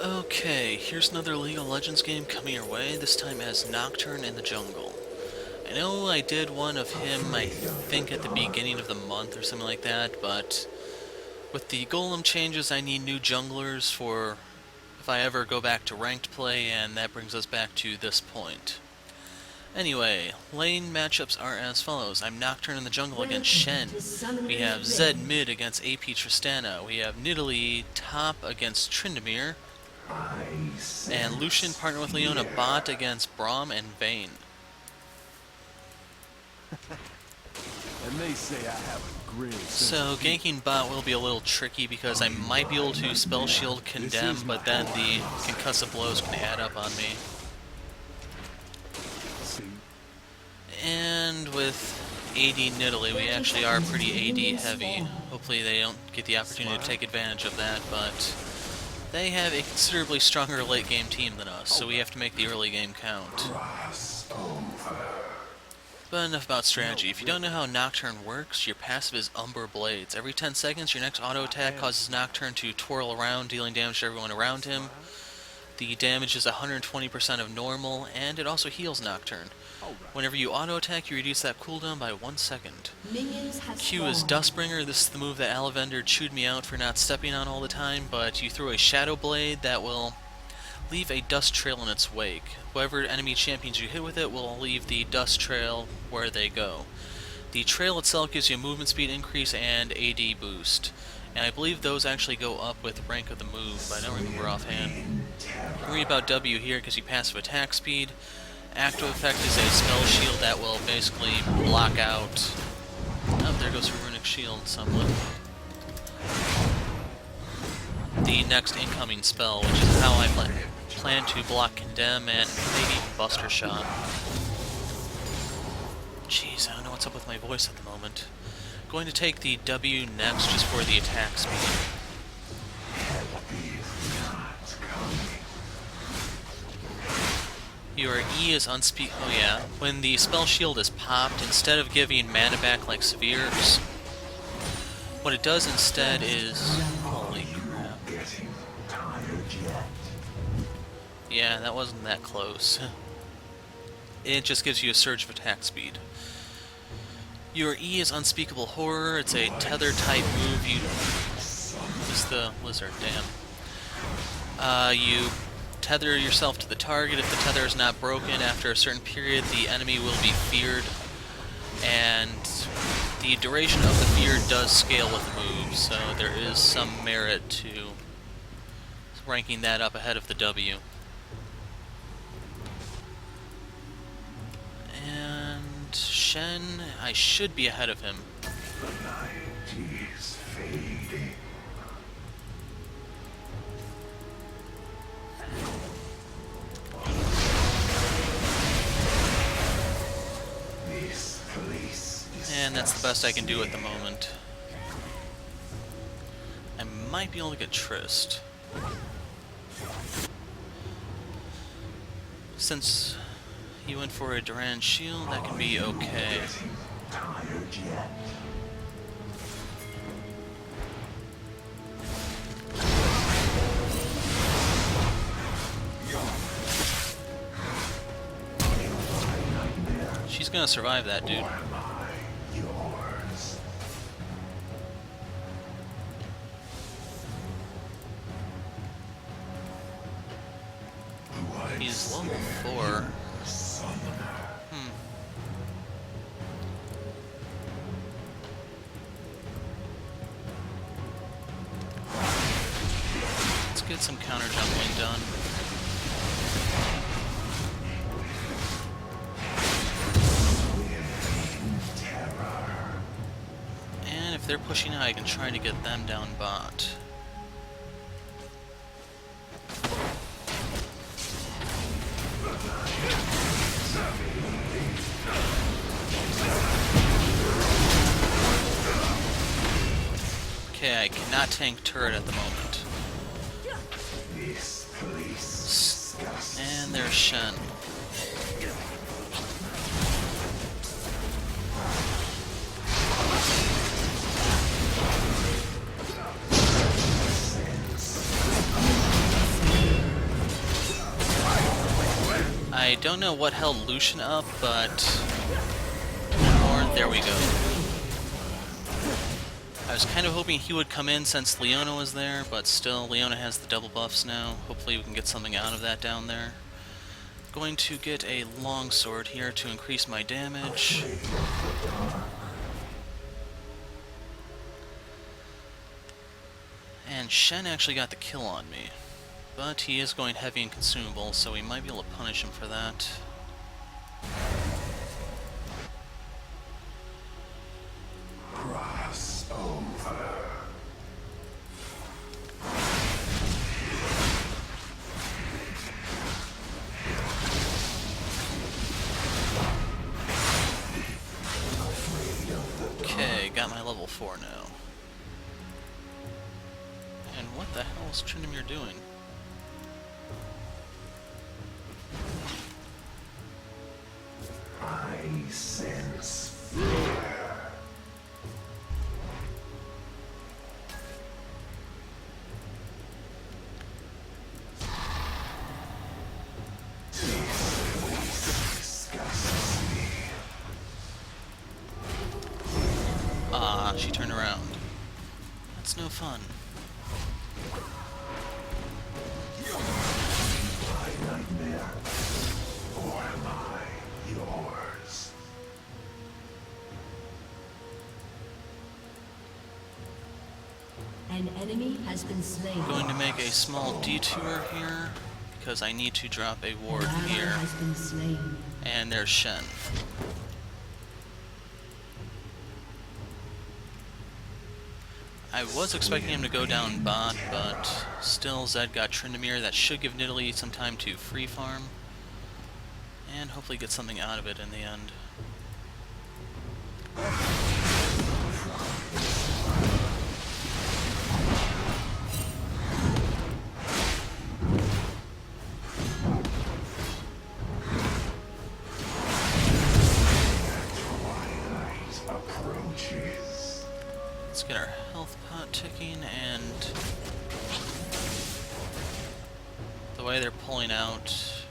Okay, here's another League of Legends game coming your way, this time as Nocturne in the Jungle. I know I did one of him, I think at the beginning of the month or something like that, but with the golem changes I need new junglers for if I ever go back to ranked play, and that brings us back to this point. Anyway, lane matchups are as follows. I'm Nocturne in the jungle against Shen. We have Zed mid against AP Tristana. We have Nidalee top against Tryndamere. And Lucian partner with Leona bot against Braum and Vayne. And they say I have a grin. So ganking bot will be a little tricky because I might be able to spell shield condemn, but then the concussive blows can add up on me. And with AD Nidalee, we actually are pretty AD heavy. Hopefully they don't get the opportunity to take advantage of that, but they have a considerably stronger late game team than us, so we have to make the early game count. But enough about strategy. If you don't know how Nocturne works, your passive is Umber Blades. Every 10 seconds, your next auto attack causes Nocturne to twirl around, dealing damage to everyone around him. The damage is 120% of normal, and it also heals Nocturne. Whenever you auto-attack, you reduce that cooldown by 1 second. Q is Dustbringer. This is the move that Alavender chewed me out for not stepping on all the time, but you throw a Shadow Blade that will leave a dust trail in its wake. Whoever enemy champions you hit with it will leave the dust trail where they go. The trail itself gives you a movement speed increase and AD boost. And I believe those actually go up with rank of the move, but I don't remember offhand. You can read about W here because you passive attack speed. Active effect is a spell shield that will basically block out... Oh, there goes her runic shield somewhat. The next incoming spell, which is how I plan to block Condemn and maybe Buster Shot. Jeez, I don't know what's up with my voice at the moment. Going to take the W next just for the attack speed. Your E is oh yeah, when the spell shield is popped, instead of giving mana back like Severe's, what it does instead is... Holy crap. Yeah, that wasn't that close. It just gives you a surge of attack speed. Your E is Unspeakable Horror. It's a tether type move. It's the lizard, damn. You tether yourself to the target. If the tether is not broken after a certain period, the enemy will be feared. And the duration of the fear does scale with the move, so there is some merit to ranking that up ahead of the W. And Shen, I should be ahead of him. The night is fading. This place is And that's the best I can do at the moment. I might be able to get Trist. Since he went for a Duran shield, that can be okay. tired yet. She's gonna survive that, dude. Or am I yours? He's level 4. Let's get some counter jumping done. And if they're pushing high, I can try to get them down bot. Okay, I cannot tank turret at the moment. This place And there's Shen. I don't know what held Lucian up, but... there we go. I was kind of hoping he would come in since Leona was there, but still, Leona has the double buffs now. Hopefully we can get something out of that down there. Going to get a longsword here to increase my damage. And Shen actually got the kill on me. But he is going heavy and consumable, so we might be able to punish him for that. Cross over. Okay, got my level 4 now. And what the hell is Tryndamere doing? I sense fear. Ah, she turned around. That's no fun. My nightmare, or am I yours? An enemy has been slain. Going to make a small detour here, because I need to drop a ward An ally here. has been slain. And there's Shen. I was expecting him to go down bot, but still Zed got Tryndamere. That should give Nidalee some time to free farm. And hopefully get something out of it in the end. Approaches. Let's get our health pot ticking, and the way they're pulling out,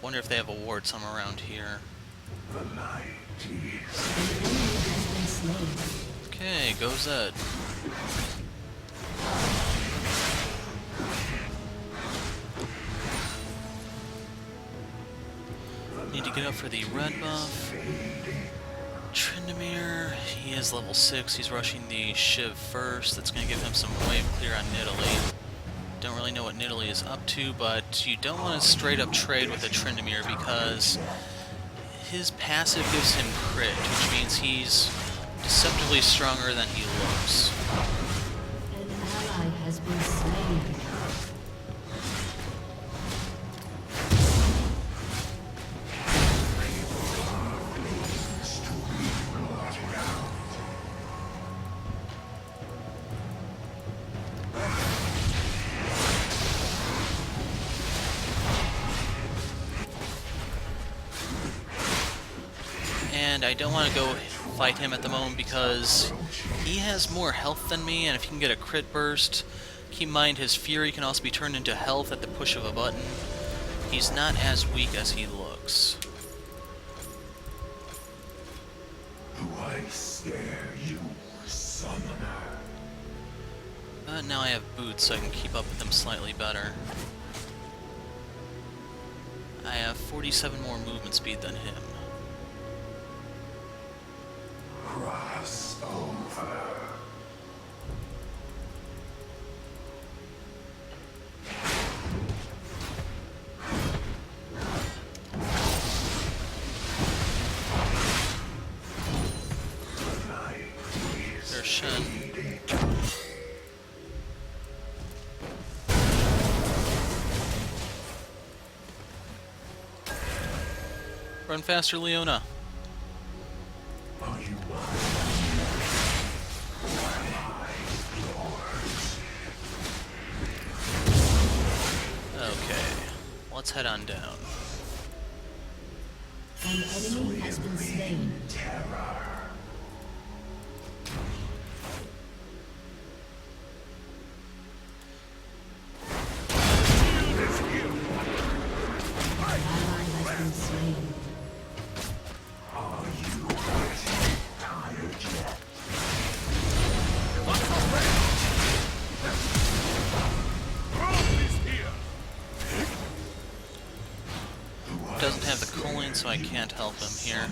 wonder if they have a ward somewhere around here. The night is. An enemy has been slain. Okay, go Zed. Need to get up for the red buff. Tryndamere, he is level 6, he's rushing the Shiv first. That's going to give him some wave clear on Nidalee. Don't really know what Nidalee is up to, but you don't want to straight up trade with a Tryndamere because his passive gives him crit, which means he's deceptively stronger than he looks. An ally has been slain. And I don't want to go fight him at the moment because he has more health than me, and if he can get a crit burst, keep in mind his fury can also be turned into health at the push of a button. He's not as weak as he looks. Do I scare you, summoner? But now I have boots, so I can keep up with him slightly better. I have 47 more movement speed than him. Cross over. There's Shen. Run faster, Leona. Are you mine? Or am I yours? Okay, let's head on down. An enemy has been slain. Terror. An ally down, so I can't help him here.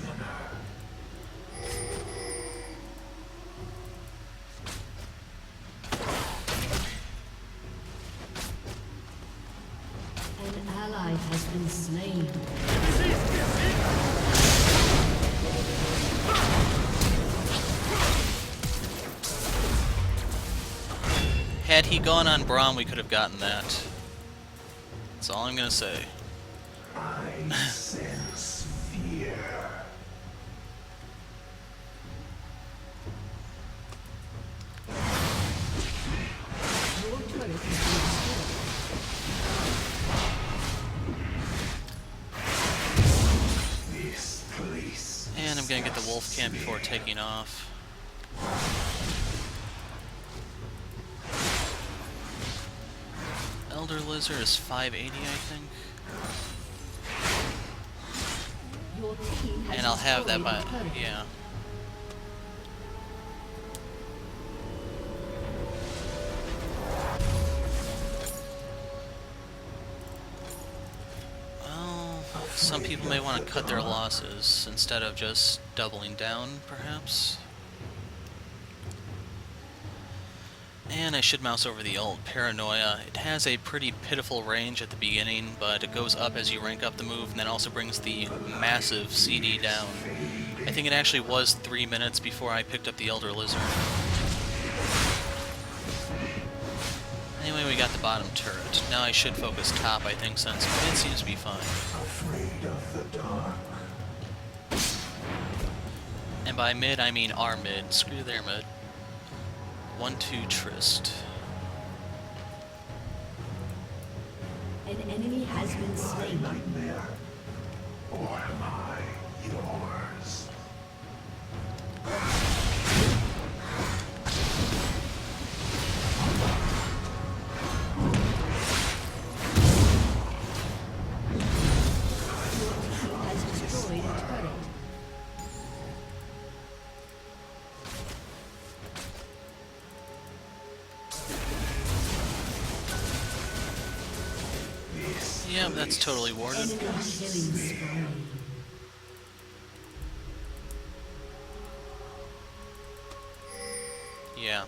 An ally has been slain. Had he gone on Braum, we could have gotten that. That's all I'm gonna say. I sense fear. Your turret has been This place. And I'm gonna get the wolf camp before taking off. Elder Lizard is 580, I think. Your team has And I'll have that by... destroyed a turret. yeah. Well, some people may want to cut their losses instead of just doubling down, perhaps. And I should mouse over the ult, Paranoia. It has a pretty pitiful range at the beginning, but it goes up as you rank up the move, and then also brings the massive CD down. I think it actually was 3 minutes before I picked up the Elder Lizard. Anyway, we got the bottom turret. Now I should focus top, I think, since mid seems to be fine. Afraid of the dark. And by mid, I mean our mid. Screw their mid. 1-2 Trist. An enemy has been slain. Nightmare. Or am I yours? Your team has destroyed a turret. Yeah, that's totally warded. Enemy killing spree. Yeah.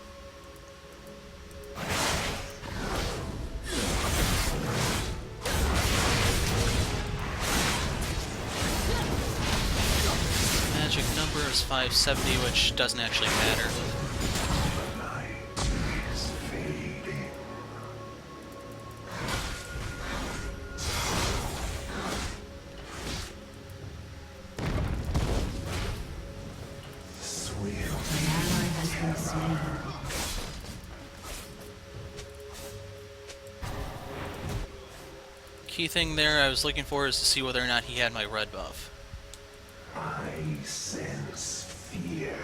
Magic number is 570, which doesn't actually matter. The night is fading. Swift. An ally has been slain. Key thing there I was looking for is to see whether or not he had my red buff. I sense fear.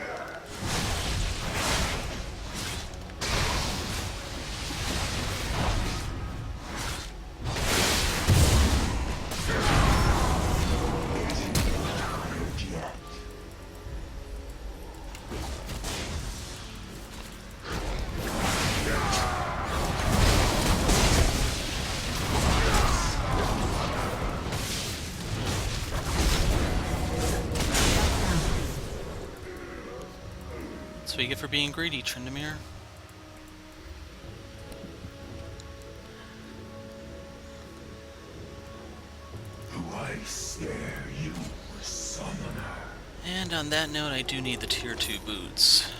That's what you get for being greedy, Tryndamere. Do I scare you, summoner? And on that note, I do need the tier 2 boots.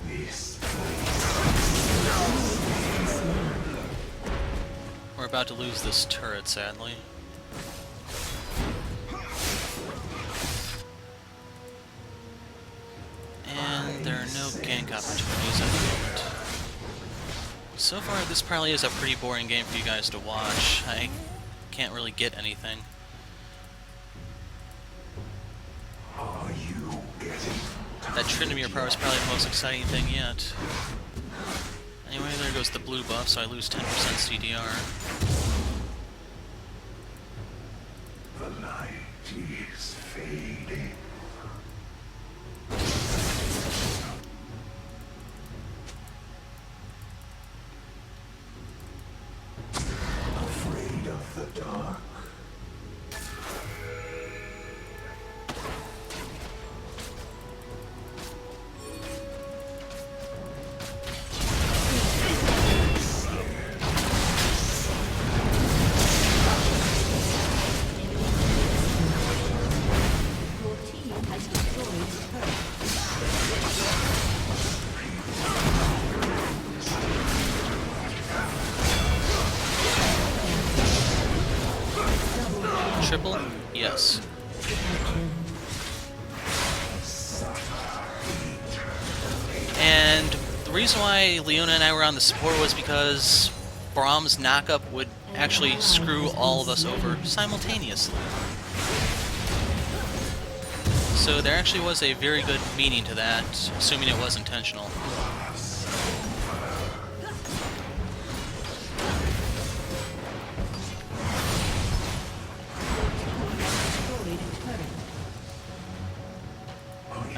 This We're about to lose this turret, sadly. And there are no gank opportunities at the moment. So far, this probably is a pretty boring game for you guys to watch. I can't really get anything. Are you getting That Tryndamere power is probably the most exciting thing yet. Anyway, there goes the blue buff, so I lose 10% CDR. the night is fading? triple? Yes. And the reason why Leona and I were on the support was because Braum's knockup would actually screw all of us over simultaneously. So there actually was a very good meaning to that, assuming it was intentional.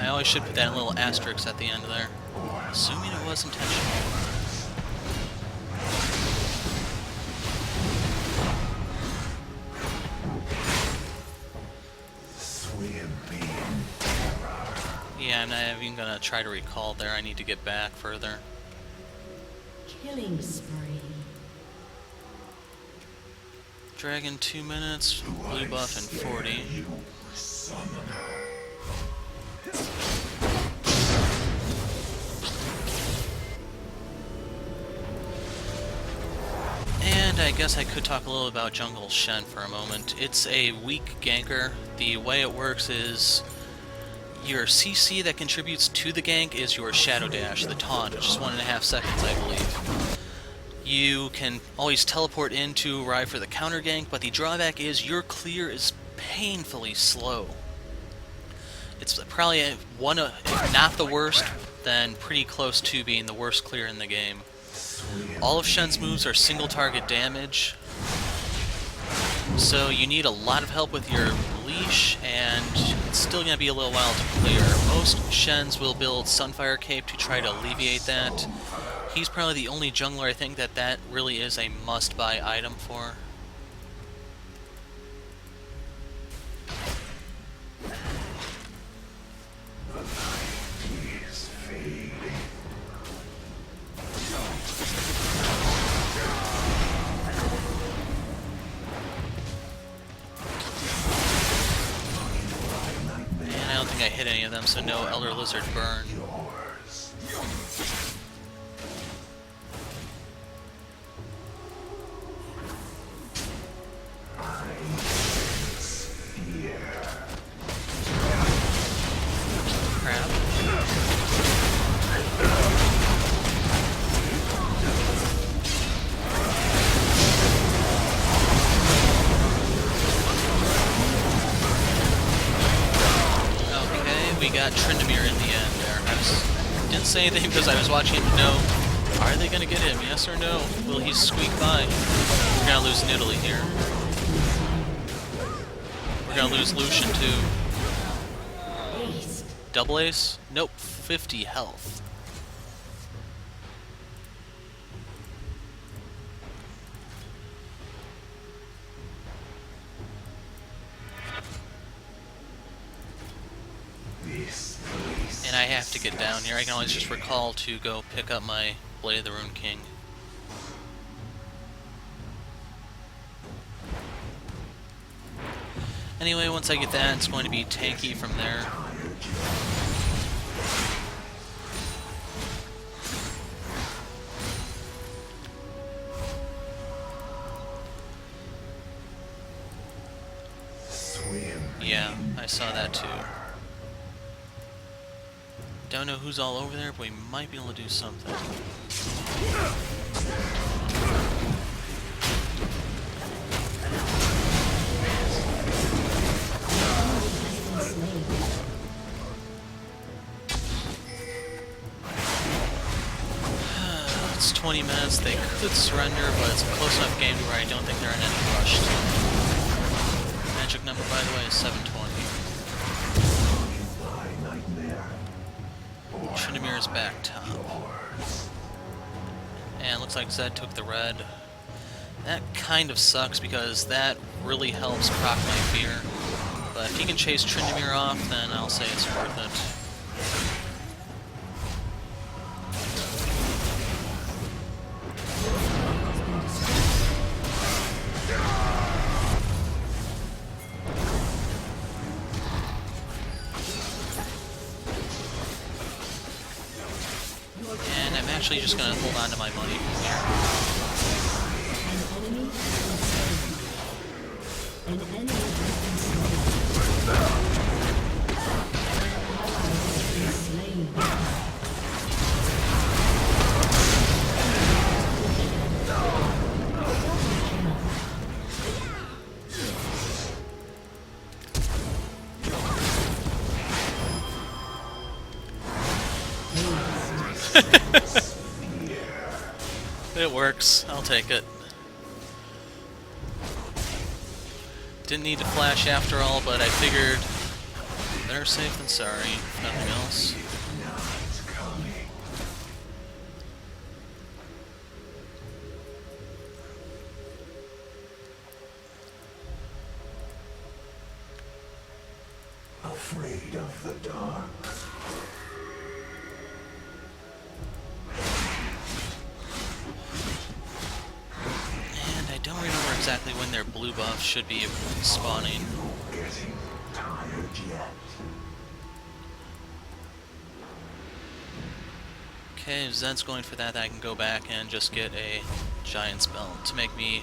I always should put that little asterisk at the end there, assuming it was intentional. Yeah, I'm not even gonna try to recall there. I need to get back further. Killing spree. Dragon 2 minutes, blue buff in 40. And I guess I could talk a little about Jungle Shen for a moment. It's a weak ganker. The way it works is your CC that contributes to the gank is your Shadow Dash, the taunt, which is 1.5 seconds, I believe. You can always teleport in to arrive for the counter gank, but the drawback is your clear is painfully slow. It's probably one of, if not the worst, then pretty close to being the worst clear in the game. All of Shen's moves are single target damage, so you need a lot of help with your leash, and it's still going to be a little while to clear. Most Shens will build Sunfire Cape to try to alleviate that. He's probably the only jungler I think that really is a must-buy item for. And I don't think I hit any of them, so no Elder Lizard burn. We got Tryndamere in the end there. Didn't say anything because I was watching him to know, are they going to get him, yes or no? Will he squeak by? We're going to lose Nidalee here. We're going to lose Lucian too. Double ace? Nope, 50 health. And I have to get down here. I can always just recall to go pick up my Blade of the Rune King. Anyway, once I get that, it's going to be tanky from there. Yeah, I saw that too. Don't know who's all over there, but we might be able to do something. It's 20 minutes. They could surrender, but it's a close enough game to where I don't think they're in any rush. Magic number, by the way, is 720. Tryndamere's back top. And looks like Zed took the red. That kind of sucks because that really helps proc my fear. But if he can chase Tryndamere off, then I'll say it's worth it. And I'm actually just going to hold on to my money from here. An enemy has been slain. An enemy has It works. I'll take it. Didn't need to flash after all, but I figured better safe than sorry, if nothing else. Afraid of the dark. And I don't remember exactly when their blue buff should be spawning. Getting tired yet? Okay, if Zed's going for that, I can go back and just get a giant spell to make me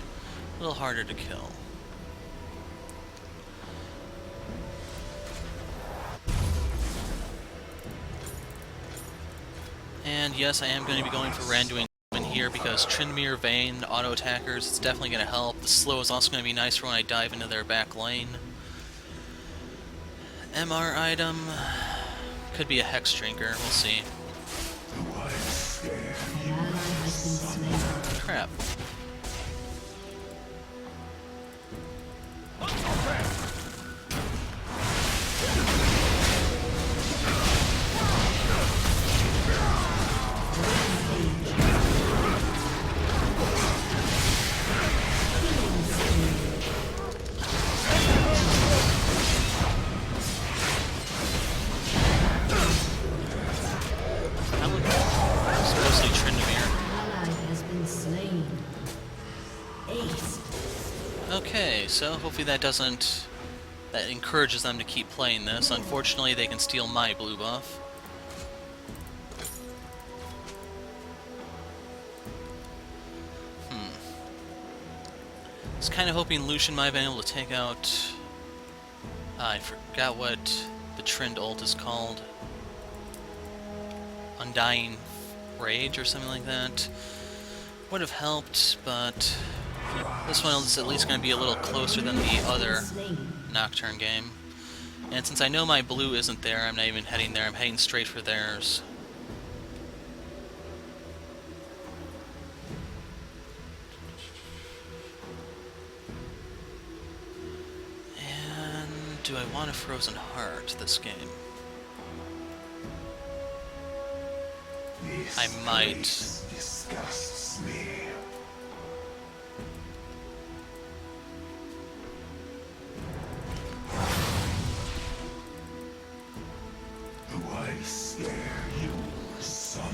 a little harder to kill. And yes, I am going to be going for Randuin in here because Tryndamere, Vayne, auto attackers, it's definitely going to help. The slow is also going to be nice for when I dive into their back lane. MR item could be a Hex Drinker, we'll see. An ally has been slain. Crap. Mostly Tryndamere. Ally has been slain. Ace. Okay, so hopefully that encourages them to keep playing this. Unfortunately, they can steal my blue buff. I was kind of hoping Lucian might have been able to take out... I forgot what the Trynd ult is called. Undying Rage or something like that. Would have helped, but this one is at least going to be a little closer than the other Nocturne game. And since I know my blue isn't there, I'm not even heading there, I'm heading straight for theirs. And do I want a Frozen Heart this game? I might. Disgusts me. Do I scare you, summoner?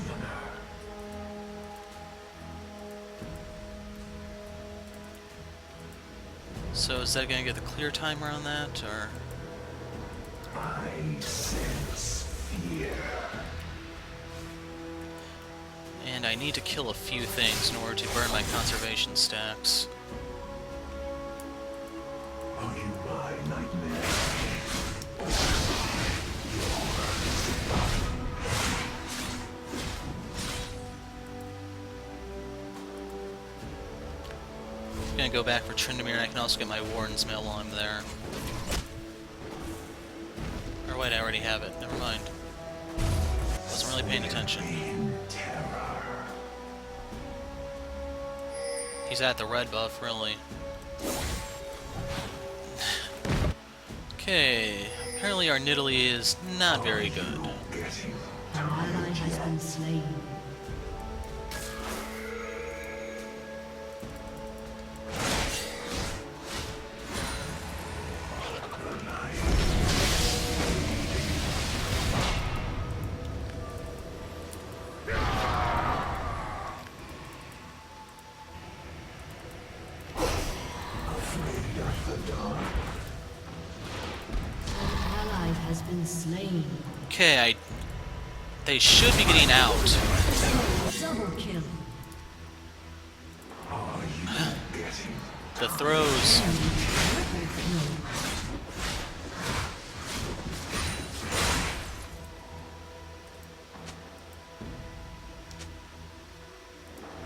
So is that gonna get the clear timer on that, or? I sense fear. And I need to kill a few things in order to burn my conservation stacks. Are you my nightmare? I'm gonna go back for Tryndamere, and I can also get my Warden's Mail while I'm there. Or wait, I already have it. Never mind. Wasn't really paying attention. He's at the red buff, really. Okay, apparently our Nidalee is not very good. An ally has been slain. An ally has been slain. Okay, they should be getting out. Double kill. The throws. Triple kill.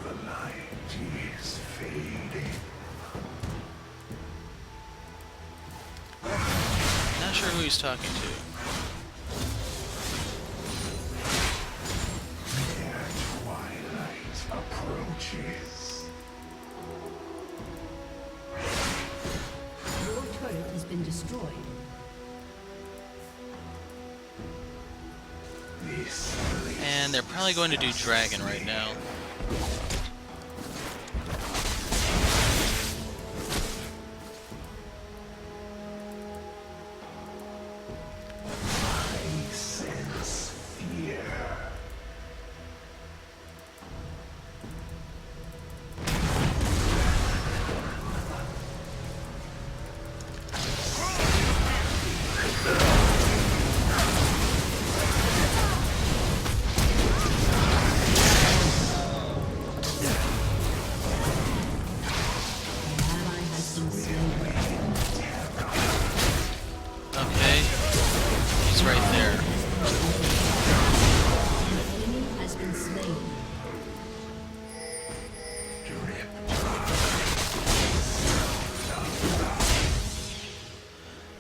The light is fading. Not sure who he's talking to. There skirmishes. Your turret has been destroyed. This And they're probably going to do dragon right now. I sense fear. An ally has been slain. Okay. He's right there. An enemy has been slain.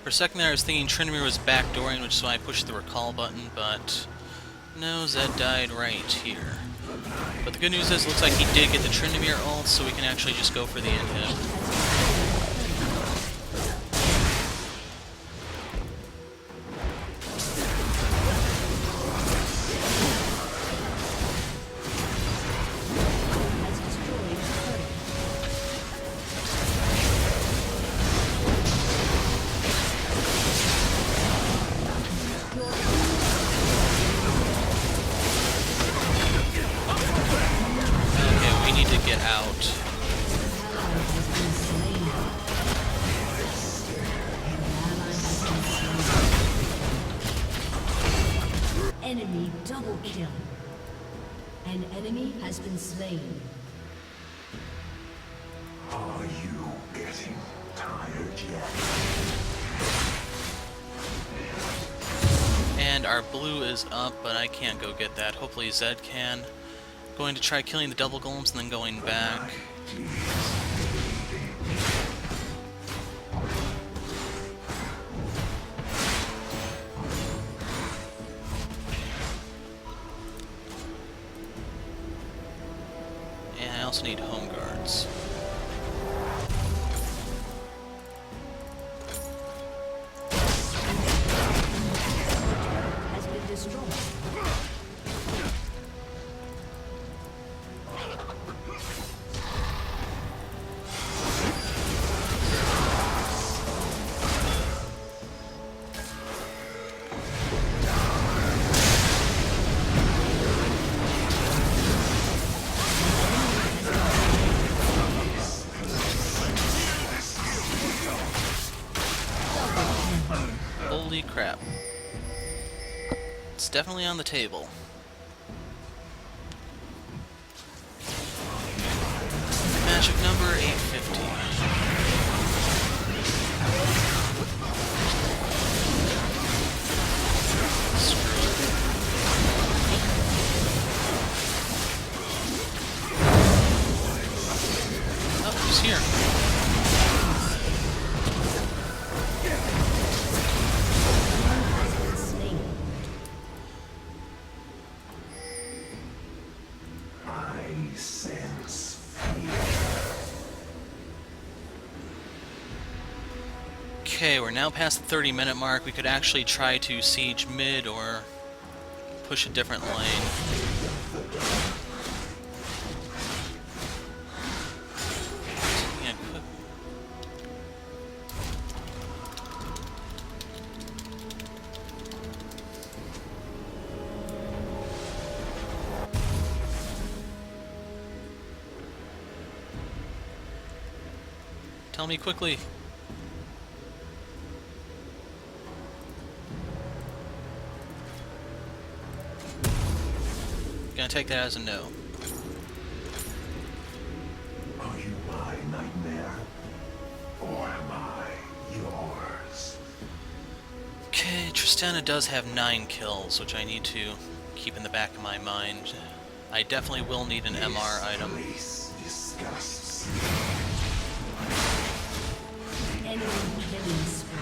For a second there I was thinking Tryndamere was backdooring, which is why I pushed the recall button, but no, Zed died right here. But the good news is, it looks like he did get the Tryndamere ult, so we can actually just go for the end hit. Has destroyed a turret. Okay, we need to get out. Ally has been slain. An ally has been slain. Enemy double kill. An enemy has been slain. Are you getting tired yet? And our blue is up, but I can't go get that. Hopefully Zed can. Going to try killing the double golems and then going back. And I also need home guards. Has been destroyed. Holy crap. It's definitely on the table. Magic number 850. Oh, he's here. Has been slain. I sense fear. Okay, we're now past the 30-minute mark. We could actually try to siege mid or push a different lane. Yeah, quick. Tell me quickly. Gonna take that as a no. Are you my nightmare? Or am I yours? Okay, Tristana does have 9 kills, which I need to keep in the back of my mind. I definitely will need an MR item. Place disgusts. Enemy killing spree.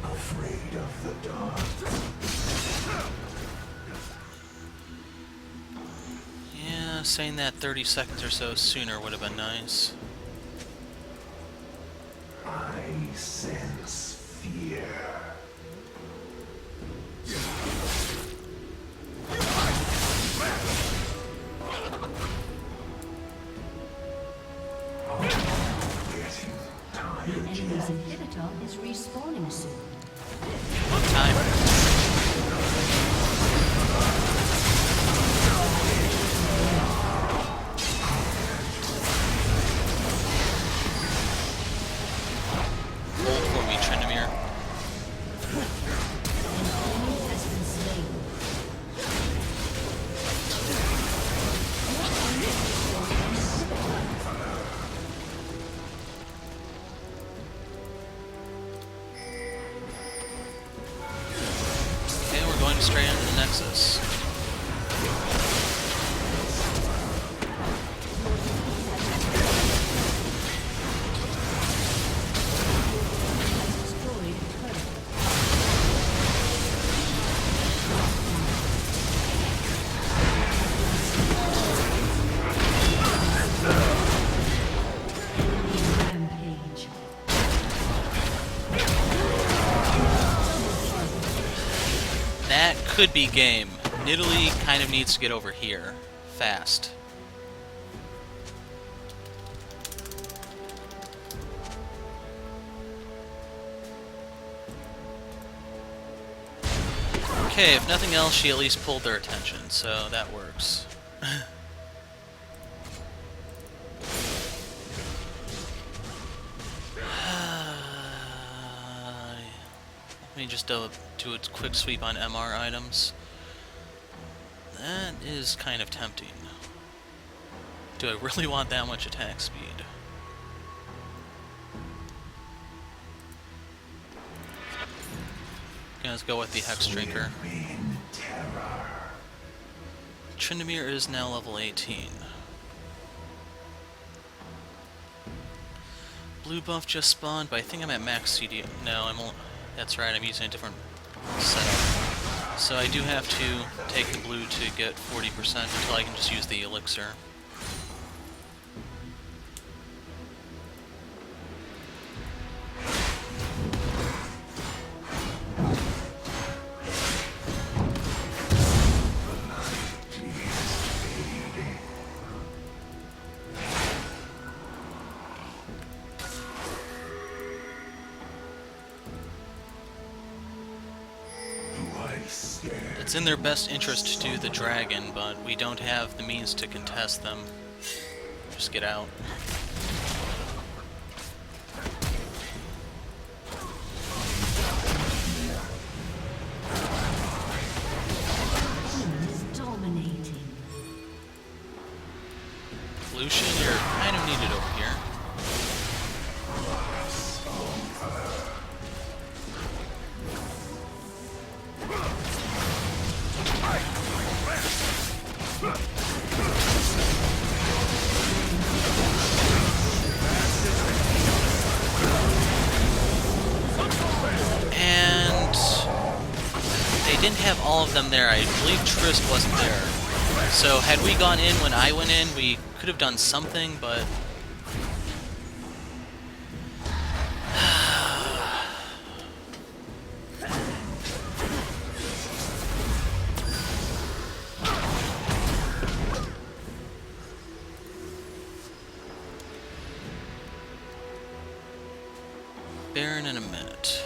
Afraid of the dark. saying that 30 seconds or so sooner would have been nice. I sense fear. Getting The tired enemy's yet? inhibitor is respawning soon. Time. Hold for me, Tryndamere. An enemy has been slain. Okay, we're going straight into the Nexus. Destroyed a turret. Rampage. That could be game. Nidalee kind of needs to get over here. Fast. Okay, if nothing else, she at least pulled their attention, so that works. Let me just do a quick sweep on MR items. That is kind of tempting. Do I really want that much attack speed? Let's go with the Hex Drinker. In terror. Tryndamere is now level 18. Blue buff just spawned, but I think I'm at max CD. No, I'm only... That's right, I'm using a different setup. So I do have to take the blue to get 40% until I can just use the elixir. It's in their best interest to do the dragon, but we don't have the means to contest them. Just get out. Enemy is dominating. Lucian, you're kind of needed over here. And they didn't have all of them there. I believe Trist wasn't there. So had we gone in when I went in, we could have done something, but... Baron in a minute.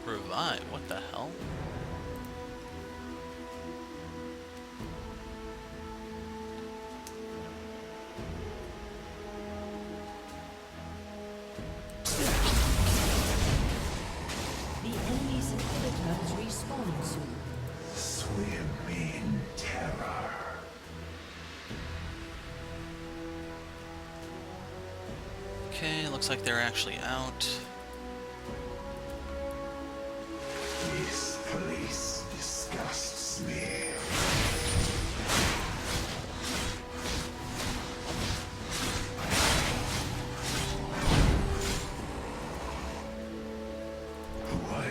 Revive? What the hell? The enemy's inhibitor is respawning soon. Swim in terror. Okay, looks like they're actually out. This place disgusts me. Who I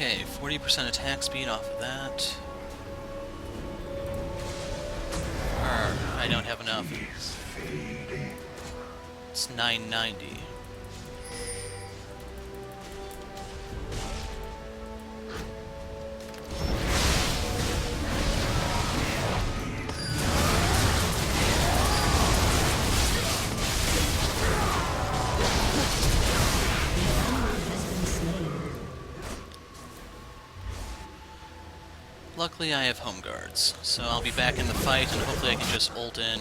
Okay, 40% attack speed off of that. I don't have enough. Is fading. It's 990. Luckily I have home guards, so I'll be back in the fight and hopefully I can just ult in.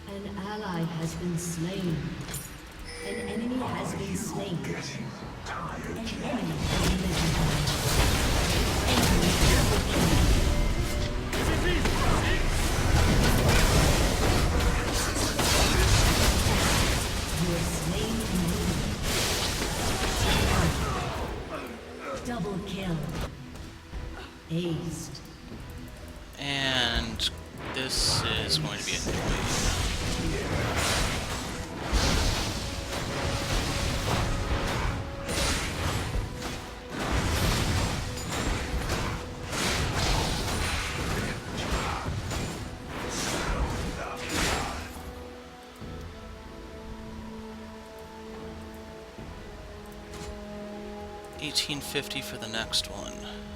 An ally has been slain. An enemy has been slain. Getting tired An yet? enemy has been enemy double kill. You are slain an enemy. Double kill. Aced. And this is going to be annoying. $18.50 for the next one.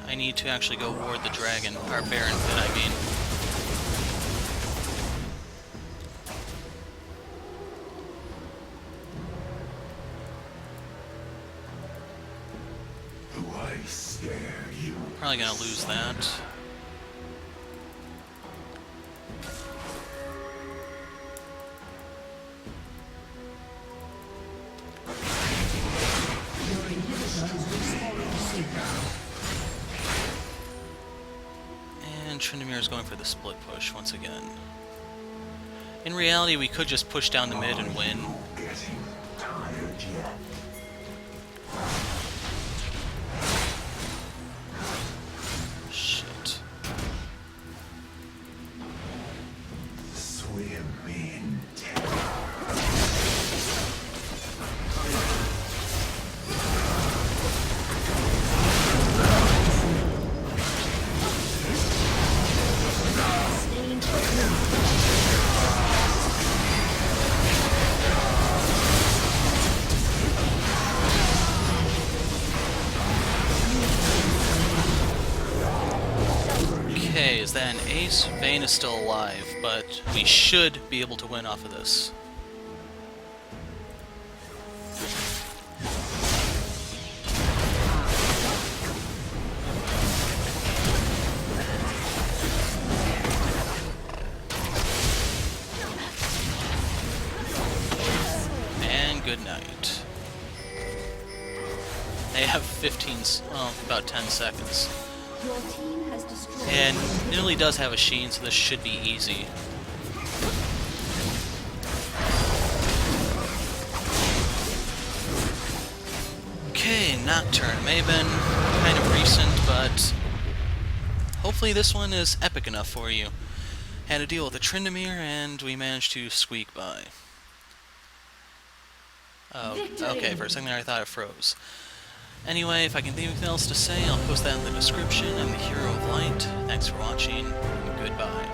I need to actually go ward the dragon, or Baron pit, I mean. Do I scare you? Probably gonna lose that. Your inhibitor is restoring signal. And Tryndamere is going for the split push once again. In reality, we could just push down the mid and win. Getting tired yet? Shit. Swim in terror. Sustained kill. Okay, is that an ace? Vayne is still alive, but we should be able to win off of this. And good night. They have about 10 seconds. Your team has destroyed. And Nidalee does have a Sheen, so this should be easy. Okay, Nocturne. May have been kind of recent, but hopefully this one is epic enough for you. Had to deal with a Tryndamere, and we managed to squeak by. Oh, okay, for a second there I thought it froze. Anyway, if I can think of anything else to say, I'll post that in the description. I'm the Hero of Light. Thanks for watching, and goodbye.